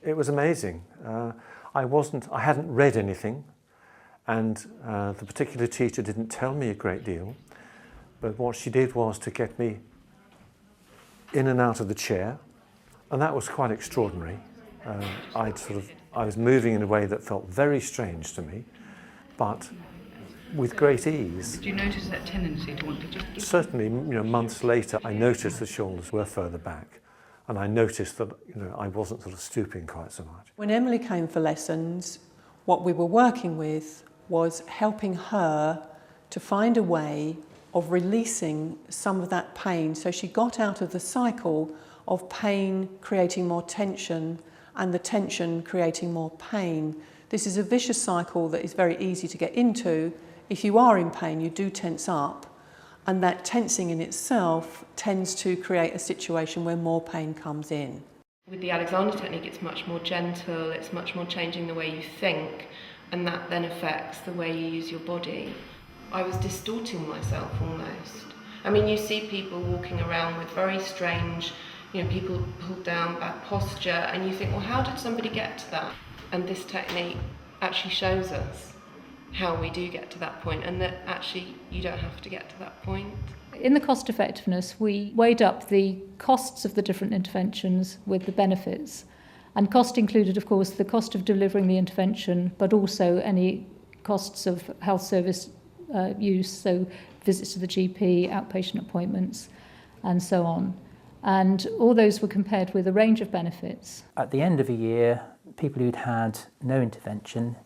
It was amazing. I hadn't read anything, and the particular teacher didn't tell me a great deal, but what she did was to get me in and out of the chair, and that was quite extraordinary. I was moving in a way that felt very strange to me, but with great ease. Did you notice that tendency to want to just... Certainly, months later, I noticed the shoulders were further back, and I noticed that, I wasn't sort of stooping quite so much. When Emily came for lessons, what we were working with was helping her to find a way of releasing some of that pain. So she got out of the cycle of pain creating more tension and the tension creating more pain. This is a vicious cycle that is very easy to get into. If you are in pain, you do tense up, and that tensing in itself tends to create a situation where more pain comes in. With the Alexander technique, it's much more gentle, it's much more changing the way you think, and that then affects the way you use your body. I was distorting myself almost. I mean, you see people walking around with very strange, people pulled down back posture, and you think, well, how did somebody get to that? And this technique actually shows us how we do get to that point, and that actually you don't have to get to that point. In the cost effectiveness, we weighed up the costs of the different interventions with the benefits. And cost included, of course, the cost of delivering the intervention, but also any costs of health service use, so visits to the GP, outpatient appointments, and so on. And all those were compared with a range of benefits. At the end of a year, people who'd had no intervention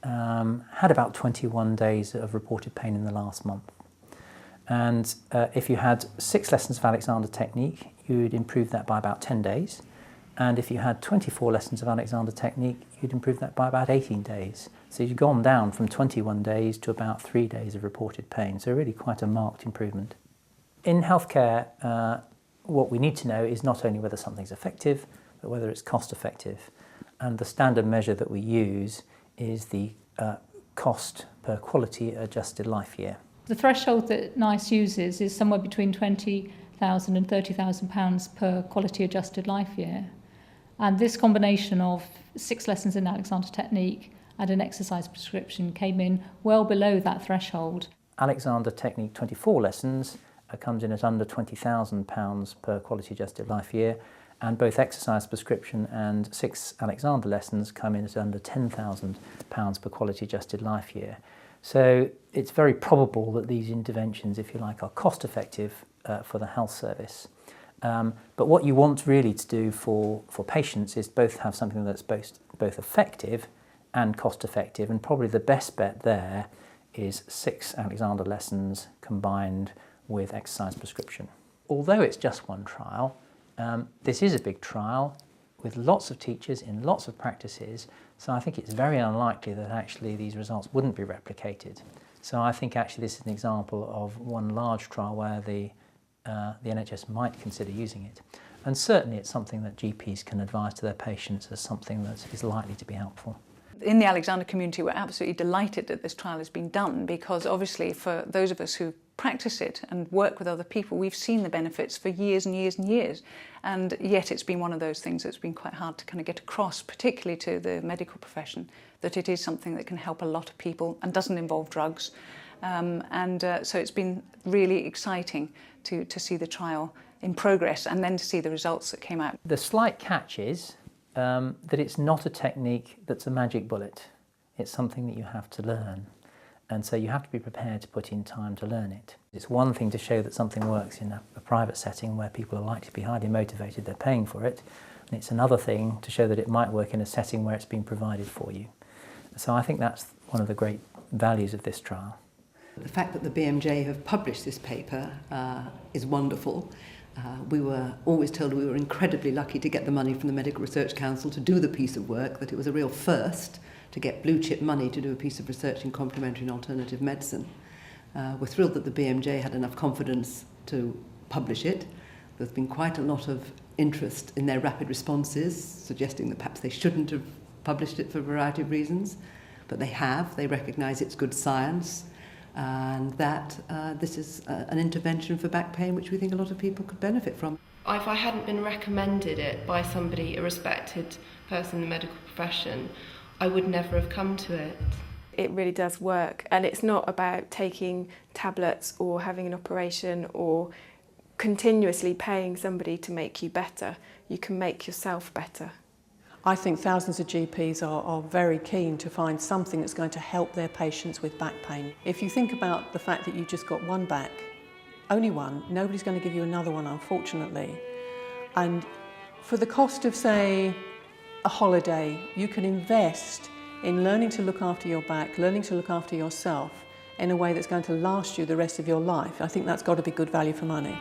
had about 21 days of reported pain in the last month. And if you had 6 lessons of Alexander Technique, you'd improve that by about 10 days. And if you had 24 lessons of Alexander Technique, you'd improve that by about 18 days. So you've gone down from 21 days to about 3 days of reported pain. So really quite a marked improvement. In healthcare, what we need to know is not only whether something's effective, but whether it's cost effective. And the standard measure that we use is the cost per quality adjusted life year. The threshold that NICE uses is somewhere between £20,000 and £30,000 per quality adjusted life year. And this combination of 6 lessons in Alexander Technique and an exercise prescription came in well below that threshold. Alexander Technique 24 lessons comes in at under £20,000 per quality adjusted life year, and both exercise prescription and 6 Alexander lessons come in at under £10,000 per quality adjusted life year. So it's very probable that these interventions, if you like, are cost effective for the health service. But what you want really to do for patients is both have something that's both effective and cost effective, and probably the best bet there is 6 Alexander lessons combined with exercise prescription. Although it's just one trial, this is a big trial with lots of teachers in lots of practices, so I think it's very unlikely that actually these results wouldn't be replicated. So I think actually this is an example of one large trial where the NHS might consider using it. And certainly it's something that GPs can advise to their patients as something that is likely to be helpful. In the Alexander community, we're absolutely delighted that this trial has been done, because obviously for those of us who practice it and work with other people, we've seen the benefits for years and years and years. And yet it's been one of those things that's been quite hard to kind of get across, particularly to the medical profession, that it is something that can help a lot of people and doesn't involve drugs. So it's been really exciting to see the trial in progress and then to see the results that came out. The slight catch is that it's not a technique that's a magic bullet. It's something that you have to learn. And so you have to be prepared to put in time to learn it. It's one thing to show that something works in a private setting where people are likely to be highly motivated, they're paying for it. And it's another thing to show that it might work in a setting where it's been provided for you. So I think that's one of the great values of this trial. The fact that the BMJ have published this paper is wonderful. We were always told we were incredibly lucky to get the money from the Medical Research Council to do the piece of work, that it was a real first to get blue chip money to do a piece of research in complementary and alternative medicine. We're thrilled that the BMJ had enough confidence to publish it. There's been quite a lot of interest in their rapid responses, suggesting that perhaps they shouldn't have published it for a variety of reasons, but they have. They recognise it's good science, and that this is an intervention for back pain which we think a lot of people could benefit from. If I hadn't been recommended it by somebody, a respected person in the medical profession, I would never have come to it. It really does work, and it's not about taking tablets or having an operation or continuously paying somebody to make you better. You can make yourself better. I think thousands of GPs are very keen to find something that's going to help their patients with back pain. If you think about the fact that you just got one back, only one, nobody's going to give you another one, unfortunately. And for the cost of, say, a holiday, you can invest in learning to look after your back, learning to look after yourself in a way that's going to last you the rest of your life. I think that's got to be good value for money.